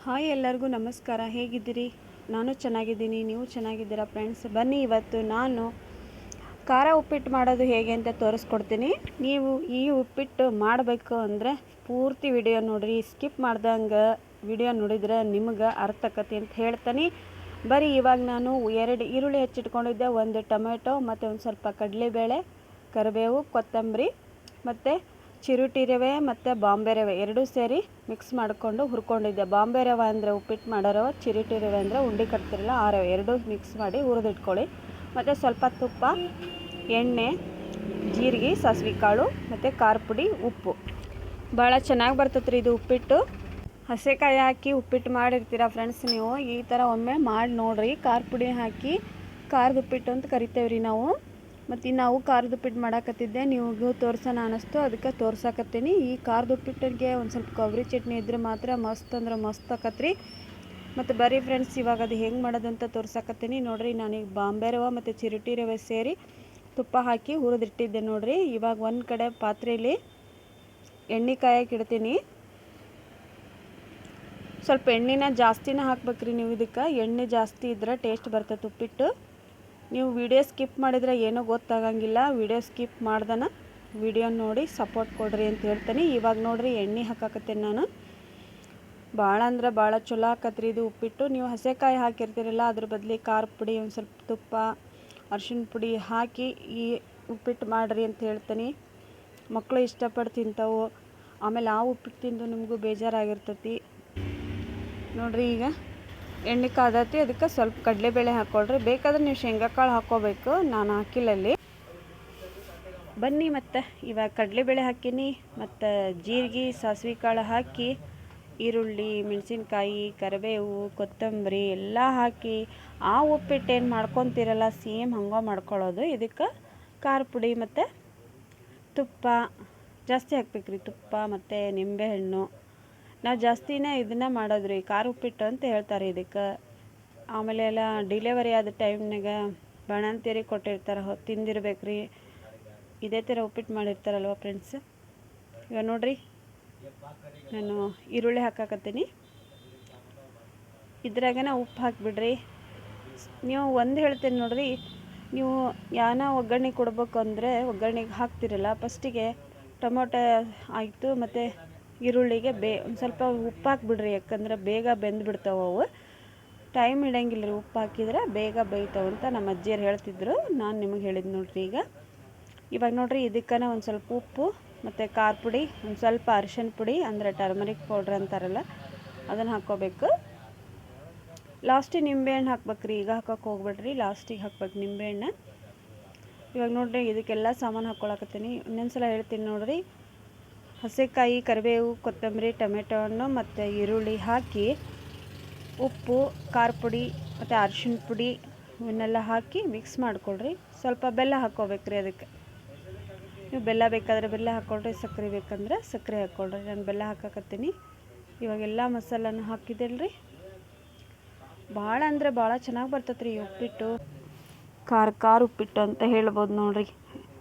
Hi ಎಲ್ಲರಿಗೂ ನಮಸ್ಕಾರ. ಹೇಗಿದ್ದೀರಿ? ನಾನು ಚೆನ್ನಾಗಿದ್ದೀನಿ, ನೀವು ಚೆನ್ನಾಗಿದ್ದೀರಾ ಫ್ರೆಂಡ್ಸ್? ಬನ್ನಿ ಇವತ್ತು ನಾನು ಖಾರ ಉಪ್ಪಿಟ್ಟು ಮಾಡೋದು ಹೇಗೆ ಅಂತ ತೋರಿಸ್ಕೊಡ್ತೀನಿ. ನೀವು ಈ ಉಪ್ಪಿಟ್ಟು ಮಾಡಬೇಕು ಅಂದರೆ ಪೂರ್ತಿ ವಿಡಿಯೋ ನೋಡಿರಿ, ಸ್ಕಿಪ್ ಮಾಡ್ದಂಗೆ ವಿಡಿಯೋ ನೋಡಿದ್ರೆ ನಿಮ್ಗೆ ಅರ್ಥ ಆಕತಿ ಅಂತ ಹೇಳ್ತೀನಿ. ಬರೀ ಇವಾಗ ನಾನು 2 ಈರುಳ್ಳಿ ಹೆಚ್ಚಿಟ್ಕೊಂಡಿದ್ದೆ, 1 ಟೊಮೆಟೊ ಮತ್ತು ಒಂದು ಸ್ವಲ್ಪ ಕಡಲೆಬೇಳೆ, ಕರಿಬೇವು, ಕೊತ್ತಂಬರಿ ಮತ್ತು ಚಿರುಟಿ ರವೆ ಮತ್ತು ಬಾಂಬೆ ರವೆ ಎರಡೂ ಸೇರಿ ಮಿಕ್ಸ್ ಮಾಡಿಕೊಂಡು ಹುರ್ಕೊಂಡಿದ್ದೆ. ಬಾಂಬೆ ರವೆ ಅಂದರೆ ಉಪ್ಪಿಟ್ಟು ಮಾಡೋ ರವೆ, ಚಿರುಟಿ ರವೆ ಅಂದರೆ ಉಂಡೆ ಕಟ್ತಿರಲ್ಲ ಆ ರವೆ, ಎರಡೂ ಮಿಕ್ಸ್ ಮಾಡಿ ಹುರಿದಿಟ್ಕೊಳ್ಳಿ. ಮತ್ತು ಸ್ವಲ್ಪ ತುಪ್ಪ, ಎಣ್ಣೆ, ಜೀರಿಗೆ, ಸಾಸಿವೆ ಕಾಳು ಮತ್ತು ಖಾರ ಪುಡಿ, ಉಪ್ಪು. ಭಾಳ ಚೆನ್ನಾಗಿ ಬರ್ತೈತೆ ರೀ ಇದು ಉಪ್ಪಿಟ್ಟು. ಹಸೆಕಾಯಿ ಹಾಕಿ ಉಪ್ಪಿಟ್ಟು ಮಾಡಿರ್ತೀರ ಫ್ರೆಂಡ್ಸ್, ನೀವು ಈ ಥರ ಒಮ್ಮೆ ಮಾಡಿ ನೋಡಿರಿ. ಖಾರ ಪುಡಿ ಹಾಕಿ ಖಾರದ ಉಪ್ಪಿಟ್ಟು ಅಂತ ಕರಿತೇವೆ ರೀ ನಾವು. ಮತ್ತು ನಾವು ಖಾರದ ಉಪ್ಪಿಟ್ಟು ಮಾಡಾಕತ್ತಿದ್ದೆ, ನೀವು ತೋರ್ಸೋಣ ಅನ್ನಿಸ್ತು, ಅದಕ್ಕೆ ತೋರ್ಸಾಕತ್ತೀನಿ. ಈ ಖಾರದ ಉಪ್ಪಿಟ್ಟಿಗೆ ಒಂದು ಸ್ವಲ್ಪ ಕೊಬ್ಬರಿ ಚಟ್ನಿ ಇದ್ರೆ ಮಾತ್ರ ಮಸ್ತ್ ಅಂದ್ರೆ ಮಸ್ತ್ ಆಕತ್ರಿ. ಮತ್ತು ಬರೀ ಫ್ರೆಂಡ್ಸ್ ಇವಾಗ ಅದು ಹೆಂಗೆ ಮಾಡೋದಂತ ತೋರ್ಸಾಕತ್ತೀನಿ ನೋಡಿರಿ. ನಾನೀಗ ಬಾಂಬೆ ರವೆ ಮತ್ತು ಚಿರುಟಿ ರವೆ ಸೇರಿ ತುಪ್ಪ ಹಾಕಿ ಹುರಿದಿಟ್ಟಿದ್ದೆ ನೋಡಿರಿ. ಇವಾಗ ಒಂದು ಕಡೆ ಪಾತ್ರೆಯಲ್ಲಿ ಎಣ್ಣೆ ಕಾಯಕ್ಕೆ ಇಡ್ತೀನಿ. ಸ್ವಲ್ಪ ಎಣ್ಣೆನ ಜಾಸ್ತಿನೇ ಹಾಕ್ಬೇಕ್ರಿ ನೀವು. ಇದಕ್ಕೆ ಎಣ್ಣೆ ಜಾಸ್ತಿ ಇದ್ರೆ ಟೇಸ್ಟ್ ಬರ್ತೈತೆ ಉಪ್ಪಿಟ್ಟು. ನೀವು ವಿಡಿಯೋ ಸ್ಕಿಪ್ ಮಾಡಿದರೆ ಏನೂ ಗೊತ್ತಾಗಂಗಿಲ್ಲ. ವಿಡಿಯೋ ಸ್ಕಿಪ್ ಮಾಡ್ದನ ವಿಡಿಯೋ ನೋಡಿ ಸಪೋರ್ಟ್ ಕೊಡ್ರಿ ಅಂತ ಹೇಳ್ತೀನಿ. ಇವಾಗ ನೋಡಿರಿ ಎಣ್ಣೆ ಹಾಕಾಕತ್ತೇನೆ ನಾನು. ಭಾಳ ಅಂದ್ರೆ ಭಾಳ ಚಲೋ ಆಕತ್ರಿ ಇದು ಉಪ್ಪಿಟ್ಟು. ನೀವು ಹಸೆಕಾಯಿ ಹಾಕಿರ್ತೀರಲ್ಲ, ಅದ್ರ ಬದಲಿ ಖಾರ ಪುಡಿ, ಒಂದು ಸ್ವಲ್ಪ ತುಪ್ಪ, ಅರ್ಶಿಣ ಪುಡಿ ಹಾಕಿ ಈ ಉಪ್ಪಿಟ್ಟು ಮಾಡಿರಿ ಅಂತ ಹೇಳ್ತೀನಿ. ಮಕ್ಕಳು ಇಷ್ಟಪಟ್ಟು ತಿಂತಾವು. ಆಮೇಲೆ ಆ ಉಪ್ಪಿಟ್ಟು ತಿಂದು ನಿಮಗೂ ಬೇಜಾರಾಗಿರ್ತೈತಿ ನೋಡಿರಿ. ಈಗ ಎಣ್ಣೆ ಕಾದತಿ, ಅದಕ್ಕೆ ಸ್ವಲ್ಪ ಕಡಲೆಬೇಳೆ ಹಾಕ್ಕೊಳ್ರಿ. ಬೇಕಾದ್ರೆ ನೀವು ಶೇಂಗಾ ಕಾಳು ಹಾಕ್ಕೋಬೇಕು, ನಾನು ಹಾಕಿಲ್ಲಲ್ಲಿ. ಬನ್ನಿ ಮತ್ತು ಇವಾಗ ಕಡಲೆಬೇಳೆ ಹಾಕೀನಿ ಮತ್ತು ಜೀರಿಗೆ, ಸಾಸಿವೆ ಕಾಳು ಹಾಕಿ ಈರುಳ್ಳಿ, ಮೆಣಸಿನ್ಕಾಯಿ, ಕರಿಬೇವು, ಕೊತ್ತಂಬರಿ ಎಲ್ಲ ಹಾಕಿ ಆ ಉಪ್ಪಿಟ್ಟು ಏನು ಮಾಡ್ಕೊತೀರಲ್ಲ ಸೇಮ್ ಹಂಗೆ ಮಾಡ್ಕೊಳ್ಳೋದು. ಇದಕ್ಕೆ ಖಾರ ಪುಡಿ ಮತ್ತು ತುಪ್ಪ ಜಾಸ್ತಿ ಹಾಕ್ಬೇಕ್ರಿ. ತುಪ್ಪ ಮತ್ತು ನಿಂಬೆಹಣ್ಣು. ನಾವು ಜಾಸ್ತಿನೇ ಇದನ್ನು ಮಾಡೋದ್ರಿ, ಖಾರ ಉಪ್ಪಿಟ್ಟು ಅಂತ ಹೇಳ್ತಾರೆ ಇದಕ್ಕೆ. ಆಮೇಲೆ ಎಲ್ಲ ಡಿಲೆವರಿ ಆದ ಟೈಮ್ನಾಗ ಬಾಣಂತಿಯರಿಗೆ ಕೊಟ್ಟಿರ್ತಾರೆ, ತಿಂದಿರ್ಬೇಕ್ರಿ. ಇದೇ ಥರ ಉಪ್ಪಿಟ್ಟು ಮಾಡಿರ್ತಾರಲ್ವ ಫ್ರೆಂಡ್ಸ್. ಇವಾಗ ನೋಡಿರಿ ನಾನು ಈರುಳ್ಳಿ ಹಾಕಾಕತ್ತೀನಿ. ಇದ್ರಾಗನ ಉಪ್ಪು ಹಾಕಿಬಿಡ್ರಿ. ನೀವು ಒಂದು ಹೇಳ್ತೀನಿ ನೋಡಿರಿ, ನೀವು ಯಾನ ಒಗ್ಗರಣೆ ಕೊಡ್ಬೇಕು ಅಂದರೆ ಒಗ್ಗರಣೆಗೆ ಹಾಕ್ತಿರಲ್ಲ, ಫಸ್ಟಿಗೆ ಟೊಮೊಟೊ ಆಯಿತು ಮತ್ತು ಈರುಳ್ಳಿಗೆ ಒಂದು ಸ್ವಲ್ಪ ಉಪ್ಪು ಹಾಕ್ಬಿಡ್ರಿ. ಯಾಕಂದ್ರೆ ಬೇಗ ಬೆಂದುಬಿಡ್ತಾವೆ ಅವು, ಟೈಮ್ ಇಡಂಗಿಲ್ಲ ರೀ. ಉಪ್ಪು ಹಾಕಿದ್ರೆ ಬೇಗ ಬೇಯ್ತಾವೆ ಅಂತ ನಮ್ಮ ಅಜ್ಜಿಯರು ಹೇಳ್ತಿದ್ರು, ನಾನು ನಿಮಗೆ ಹೇಳಿದ್ದು ನೋಡಿರಿ. ಇವಾಗ ನೋಡಿರಿ ಇದಕ್ಕನ ಒಂದು ಸ್ವಲ್ಪ ಉಪ್ಪು ಮತ್ತು ಖಾರ ಪುಡಿ, ಒಂದು ಸ್ವಲ್ಪ ಅರಿಶಿಣ ಪುಡಿ ಅಂದರೆ ಟರ್ಮರಿಕ್ ಪೌಡ್ರ್ ಅಂತಾರಲ್ಲ ಅದನ್ನು ಹಾಕ್ಕೋಬೇಕು. ಲಾಸ್ಟಿಗೆ ನಿಂಬೆಹಣ್ಣು ಹಾಕ್ಬೇಕ್ರಿ. ಈಗ ಹಾಕೋಕೆ ಹೋಗ್ಬೇಡ್ರಿ, ಲಾಸ್ಟಿಗೆ ಹಾಕ್ಬೇಕು ನಿಂಬೆಹಣ್ಣು. ಇವಾಗ ನೋಡಿರಿ ಇದಕ್ಕೆಲ್ಲ ಸಾಮಾನು ಹಾಕ್ಕೊಳಕತ್ತೀನಿ. ಇನ್ನೊಂದು ಸಲ ಹೇಳ್ತೀನಿ ನೋಡಿರಿ. ಹಸೆಕಾಯಿ, ಕರಿಬೇವು, ಕೊತ್ತಂಬರಿ, ಟೊಮೆಟೊ ಹಣ್ಣು ಮತ್ತು ಈರುಳ್ಳಿ ಹಾಕಿ ಉಪ್ಪು, ಖಾರ ಪುಡಿ ಮತ್ತು ಅರಿಶಿಣ ಪುಡಿ ಇವನ್ನೆಲ್ಲ ಹಾಕಿ ಮಿಕ್ಸ್ ಮಾಡಿಕೊಳ್ರಿ. ಸ್ವಲ್ಪ ಬೆಲ್ಲ ಹಾಕ್ಕೋಬೇಕ್ರಿ. ಅದಕ್ಕೆ ನೀವು ಬೆಲ್ಲ ಬೇಕಾದರೆ ಬೆಲ್ಲ ಹಾಕ್ಕೊಳ್ರಿ, ಸಕ್ಕರೆ ಬೇಕಂದ್ರೆ ಸಕ್ಕರೆ ಹಾಕ್ಕೊಳ್ರಿ. ನಾನು ಬೆಲ್ಲ ಹಾಕಾಕತ್ತೀನಿ. ಇವಾಗೆಲ್ಲ ಮಸಾಲನ್ನು ಹಾಕಿದ್ದೆಲ್ರಿ. ಭಾಳ ಅಂದರೆ ಭಾಳ ಚೆನ್ನಾಗಿ ಬರ್ತೈತೆ ರೀ ಈ ಉಪ್ಪಿಟ್ಟು. ಖಾರ ಉಪ್ಪಿಟ್ಟು ಅಂತ ಹೇಳ್ಬೋದು ನೋಡಿರಿ.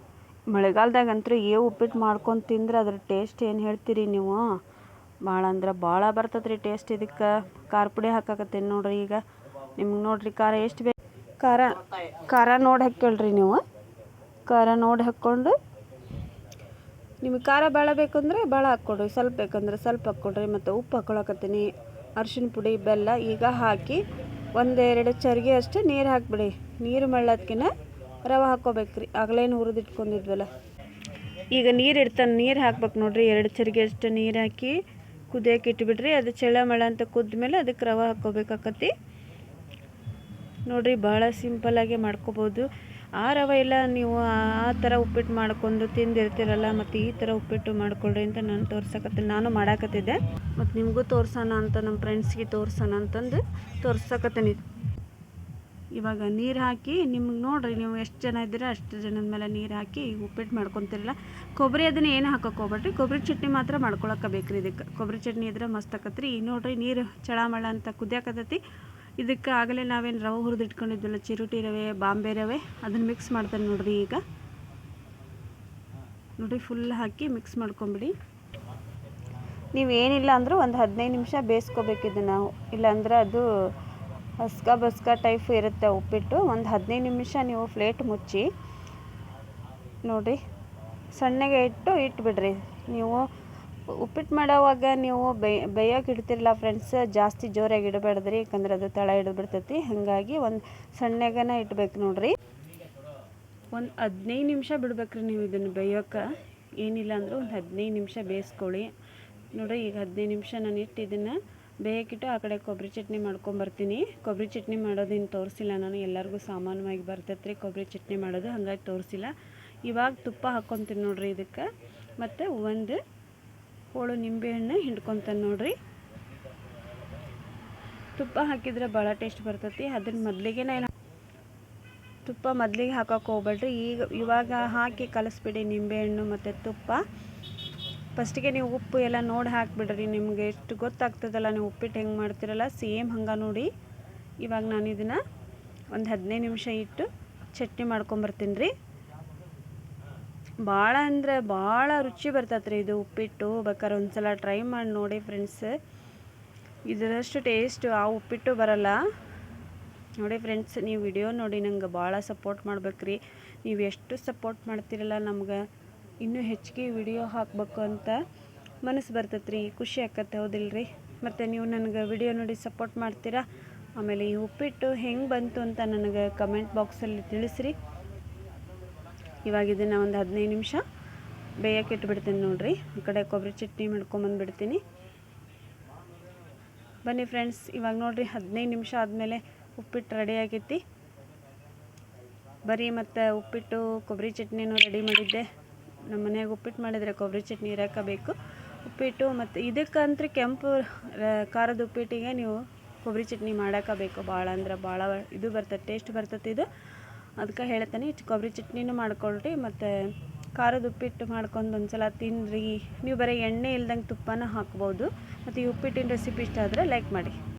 ಮಳೆಗಾಲದಾಗಂತೂ ಉಪ್ಪಿಟ್ಟು ಮಾಡ್ಕೊಂಡು ತಿಂದ್ರೆ ಅದ್ರ ಟೇಸ್ಟ್ ಏನು ಹೇಳ್ತೀರಿ ನೀವು. ಭಾಳ ಅಂದ್ರೆ ಭಾಳ ಬರ್ತದೆ ರೀ ಟೇಸ್ಟ್. ಇದಕ್ಕೆ ಖಾರ ಪುಡಿ ಹಾಕಾಕತ್ತೀನಿ ನೋಡಿರಿ. ಈಗ ನಿಮ್ಗೆ ನೋಡಿರಿ ಖಾರ ಎಷ್ಟು ಬೇಕು, ಖಾರ ನೋಡಿ ಹಾಕ್ಕೊಳ್ರಿ ನೀವು. ಖಾರ ನೋಡಿ ಹಾಕ್ಕೊಂಡು ನಿಮಗೆ ಖಾರ ಭಾಳ ಬೇಕಂದ್ರೆ ಭಾಳ ಹಾಕ್ಕೊಡ್ರಿ, ಸ್ವಲ್ಪ ಬೇಕಂದ್ರೆ ಸ್ವಲ್ಪ ಹಾಕ್ಕೊಡ್ರಿ. ಮತ್ತು ಉಪ್ಪು ಹಾಕ್ಕೊಳಕತ್ತೀನಿ, ಅರಿಶಿಣ ಪುಡಿ, ಬೆಲ್ಲ ಈಗ ಹಾಕಿ 1-2 ಚರಿಗೆ ಅಷ್ಟು ನೀರು ಹಾಕಿಬಿಡಿ. ನೀರು ಮಳ್ಳೋದಕ್ಕಿಂತ ರವೆ ಹಾಕ್ಕೋಬೇಕ್ರಿ. ಆಗಲೇನು ಹುರಿದಿಟ್ಕೊಂಡಿದ್ವಲ್ಲ. ಈಗ ನೀರು ಇಡ್ತಾನೆ, ನೀರು ಹಾಕ್ಬೇಕು ನೋಡಿರಿ. 2 ಚರಿಗೆ ಅಷ್ಟು ನೀರು ಹಾಕಿ ಕುದಿಯೋಕೆ ಇಟ್ಬಿಡ್ರಿ. ಅದು ಚಳ ಅಂತ ಕುದ್ಮೇಲೆ ಅದಕ್ಕೆ ರವೆ ಹಾಕ್ಕೋಬೇಕಾಕತಿ ನೋಡಿರಿ. ಭಾಳ ಸಿಂಪಲ್ಲಾಗಿ ಮಾಡ್ಕೋಬೋದು. ಆ ರವೆ ಎಲ್ಲ ನೀವು ಆ ಥರ ಉಪ್ಪಿಟ್ಟು ಮಾಡ್ಕೊಂಡು ತಿಂದಿರ್ತೀರಲ್ಲ, ಮತ್ತು ಈ ಥರ ಉಪ್ಪಿಟ್ಟು ಮಾಡ್ಕೊಳ್ರಿ ಅಂತ ನಾನು ತೋರ್ಸಕತ್ತೀನಿ. ನಾನು ಮಾಡಾಕತ್ತಿದ್ದೆ ಮತ್ತು ನಿಮಗೂ ತೋರ್ಸೋಣ ಅಂತ, ನಮ್ಮ ಫ್ರೆಂಡ್ಸ್ಗೆ ತೋರ್ಸೋಣ ಅಂತಂದು ತೋರ್ಸಕತ್ತೀನಿ. ಇವಾಗ ನೀರು ಹಾಕಿ ನಿಮ್ಗೆ ನೋಡಿರಿ, ನೀವು ಎಷ್ಟು ಜನ ಇದ್ದೀರ ಅಷ್ಟು ಜನದ ಮೇಲೆ ನೀರು ಹಾಕಿ ಉಪ್ಪಿಟ್ಟು ಮಾಡ್ಕೊತಿರಲ್ಲ. ಕೊಬ್ಬರಿ ಅದನ್ನು ಏನು ಹಾಕೋಕೆ ಹೋಗ್ಬೇಡ್ರಿ. ಕೊಬ್ಬರಿ ಚಟ್ನಿ ಮಾತ್ರ ಮಾಡ್ಕೊಳಕ್ಕೆ ಬೇಕ್ರಿ. ಇದಕ್ಕೆ ಕೊಬ್ಬರಿ ಚಟ್ನಿ ಇದ್ರೆ ಮಸ್ತ್ ಆಕತ್ರಿ. ಈಗ ನೋಡಿರಿ ನೀರು ಚಳಮಳ ಅಂತ ಕುದಿಯಾಕತ್ತೈತಿ. ಇದಕ್ಕೆ ಆಗಲೇ ನಾವೇನು ರವೆ ಹುರಿದಿಟ್ಕೊಂಡಿದ್ವಲ್ಲ, ಚಿರುಟಿ ರವೆ, ಬಾಂಬೆ ರವೆ, ಅದನ್ನು ಮಿಕ್ಸ್ ಮಾಡ್ತಾನೆ ನೋಡಿರಿ. ಈಗ ನೋಡಿ ಫುಲ್ ಹಾಕಿ ಮಿಕ್ಸ್ ಮಾಡ್ಕೊಂಬಿಡಿ. ನೀವೇನಿಲ್ಲ ಅಂದರೂ ಒಂದು 15 ನಿಮಿಷ ಬೇಯಿಸ್ಕೋಬೇಕು ಇದನ್ನು, ಇಲ್ಲಾಂದ್ರೆ ಅದು ಹಸ್ಕ ಬಸ್ಕ ಟೈಪ್ ಇರುತ್ತೆ ಉಪ್ಪಿಟ್ಟು. ಒಂದು 15 ನಿಮಿಷ ನೀವು ಪ್ಲೇಟ್ ಮುಚ್ಚಿ ನೋಡಿ, ಸಣ್ಣಗೆ ಇಟ್ಬಿಡ್ರಿ. ನೀವು ಉಪ್ಪಿಟ್ಟು ಮಾಡೋವಾಗ ನೀವು ಬೇಯೋಕೆ ಇಡ್ತಿರಲ್ಲ ಫ್ರೆಂಡ್ಸ್, ಜಾಸ್ತಿ ಜೋರಾಗಿ ಇಡಬೇಡ್ದ್ರಿ, ಯಾಕಂದ್ರೆ ಅದು ತಳ ಹಿಡಿದ್ಬಿಡ್ತೈತಿ. ಹಾಗಾಗಿ ಒಂದು ಸಣ್ಣಗನ ಇಟ್ಬೇಕು ನೋಡ್ರಿ. ಒಂದು 15 ನಿಮಿಷ ಬಿಡ್ಬೇಕ್ರಿ ನೀವು ಇದನ್ನು ಬೇಯೋಕೆ. ಏನಿಲ್ಲ ಅಂದರೂ ಒಂದು 15 ನಿಮಿಷ ಬೇಯಿಸ್ಕೊಳ್ಳಿ ನೋಡಿರಿ. ಈಗ 15 ನಿಮಿಷ ನಾನು ಇದನ್ನು ಬೇಯಕ್ಕಿಟ್ಟು ಆ ಕಡೆ ಕೊಬ್ಬರಿ ಚಟ್ನಿ ಮಾಡ್ಕೊಂಬರ್ತೀನಿ. ಕೊಬ್ಬರಿ ಚಟ್ನಿ ಮಾಡೋದಿನ್ನು ತೋರಿಸಿಲ್ಲ ನಾನು, ಎಲ್ಲರಿಗೂ ಸಾಮಾನ್ಯವಾಗಿ ಬರ್ತೈತೆ ರೀ ಕೊಬ್ಬರಿ ಚಟ್ನಿ ಮಾಡೋದು, ಹಾಗಾಗಿ ತೋರಿಸಿಲ್ಲ. ಇವಾಗ ತುಪ್ಪ ಹಾಕ್ಕೊತೀನಿ ನೋಡಿರಿ ಇದಕ್ಕೆ, ಮತ್ತು ಒಂದು ಹೋಳು ನಿಂಬೆಹಣ್ಣು ಹಿಂಡ್ಕೊತಾನೆ ನೋಡಿರಿ. ತುಪ್ಪ ಹಾಕಿದರೆ ಭಾಳ ಟೇಸ್ಟ್ ಬರ್ತೈತಿ. ಅದನ್ನು ಮೊದಲಿಗೆ ತುಪ್ಪ ಮೊದಲಿಗೆ ಹಾಕೋಕೆ ಹೋಗ್ಬೇಡ್ರಿ, ಇವಾಗ ಹಾಕಿ ಕಲಿಸ್ಬಿಡಿ ನಿಂಬೆಹಣ್ಣು ಮತ್ತು ತುಪ್ಪ. ಫಸ್ಟಿಗೆ ನೀವು ಉಪ್ಪು ಎಲ್ಲ ನೋಡಿ ಹಾಕಿಬಿಡ್ರಿ, ನಿಮಗೆ ಎಷ್ಟು ಗೊತ್ತಾಗ್ತದಲ್ಲ ನೀವು ಉಪ್ಪಿಟ್ಟು ಹೆಂಗೆ ಮಾಡ್ತಿರಲ್ಲ ಸೇಮ್ ಹಂಗೆ ನೋಡಿ. ಇವಾಗ ನಾನು ಇದನ್ನು ಒಂದು 15 ನಿಮಿಷ ಇಟ್ಟು ಚಟ್ನಿ ಮಾಡ್ಕೊಂಬರ್ತೀನಿ ರೀ. ಭಾಳ ಅಂದರೆ ಭಾಳ ರುಚಿ ಬರ್ತೈತೆ ರೀ ಇದು ಉಪ್ಪಿಟ್ಟು. ಬೇಕಾದ್ರೆ ಒಂದು ಸಲ ಟ್ರೈ ಮಾಡಿ ನೋಡಿ ಫ್ರೆಂಡ್ಸ್, ಇದರಷ್ಟು ಟೇಸ್ಟ್ ಆ ಉಪ್ಪಿಟ್ಟು ಬರಲ್ಲ ನೋಡಿ ಫ್ರೆಂಡ್ಸ್. ನೀವು ವಿಡಿಯೋ ನೋಡಿ ನಂಗೆ ಭಾಳ ಸಪೋರ್ಟ್ ಮಾಡ್ಬೇಕ್ರಿ. ನೀವು ಎಷ್ಟು ಸಪೋರ್ಟ್ ಮಾಡ್ತಿರಲ್ಲ ನಮ್ಗೆ ಇನ್ನೂ ಹೆಚ್ಚಿಗೆ ವಿಡಿಯೋ ಹಾಕಬೇಕು ಅಂತ ಮನಸ್ಸು ಬರ್ತೈತೆ ರೀ, ಖುಷಿ ಆಕತ್ತೆ, ಹೌದಿಲ್ರಿ? ಮತ್ತು ನೀವು ನನಗೆ ವಿಡಿಯೋ ನೋಡಿ ಸಪೋರ್ಟ್ ಮಾಡ್ತೀರಾ. ಆಮೇಲೆ ಈ ಉಪ್ಪಿಟ್ಟು ಹೆಂಗೆ ಬಂತು ಅಂತ ನನಗೆ ಕಮೆಂಟ್ ಬಾಕ್ಸಲ್ಲಿ ತಿಳಿಸ್ರಿ. ಇವಾಗ ಇದನ್ನು ಒಂದು 15 ನಿಮಿಷ ಬೇಯಕ್ಕೆ ಇಟ್ಬಿಡ್ತೀನಿ ನೋಡಿರಿ. ಆ ಕಡೆ ಕೊಬ್ಬರಿ ಚಟ್ನಿ ಮಾಡ್ಕೊಂಬಂದುಬಿಡ್ತೀನಿ. ಬನ್ನಿ ಫ್ರೆಂಡ್ಸ್, ಇವಾಗ ನೋಡಿರಿ 15 ನಿಮಿಷ ಆದಮೇಲೆ ಉಪ್ಪಿಟ್ಟು ರೆಡಿ ಆಗೈತಿ. ಬರೀ ಮತ್ತು ಉಪ್ಪಿಟ್ಟು ಕೊಬ್ಬರಿ ಚಟ್ನಿನೂ ರೆಡಿ ಮಾಡಿದ್ದೆ. ನಮ್ಮ ಮನೆಯಾಗ ಉಪ್ಪಿಟ್ಟು ಮಾಡಿದರೆ ಕೊಬ್ಬರಿ ಚಟ್ನಿ ಇರೋಕಬೇಕು. ಉಪ್ಪಿಟ್ಟು ಮತ್ತು ಇದಕ್ಕಂತೂ ಕೆಂಪು ಖಾರದ ಉಪ್ಪಿಟ್ಟಿಗೆ ನೀವು ಕೊಬ್ಬರಿ ಚಟ್ನಿ ಮಾಡೋಕಬೇಕು. ಭಾಳ ಅಂದ್ರೆ ಭಾಳ ಇದು ಬರ್ತದೆ, ಟೇಸ್ಟ್ ಬರ್ತದೆ ಇದು. ಅದಕ್ಕೆ ಹೇಳ್ತಾನೆ ಕೊಬ್ಬರಿ ಚಟ್ನಿನೂ ಮಾಡ್ಕೊಳ್ರಿ, ಮತ್ತು ಖಾರದ ಉಪ್ಪಿಟ್ಟು ಮಾಡ್ಕೊಂಡು ಒಂದು ಸಲ ತಿನ್ನಿರಿ. ನೀವು ಬರೀ ಎಣ್ಣೆ ಇಲ್ದಂಗೆ ತುಪ್ಪನ ಹಾಕ್ಬೋದು. ಮತ್ತು ಈ ಉಪ್ಪಿಟ್ಟಿನ ರೆಸಿಪಿ ಇಷ್ಟ ಆದರೆ ಲೈಕ್ ಮಾಡಿ.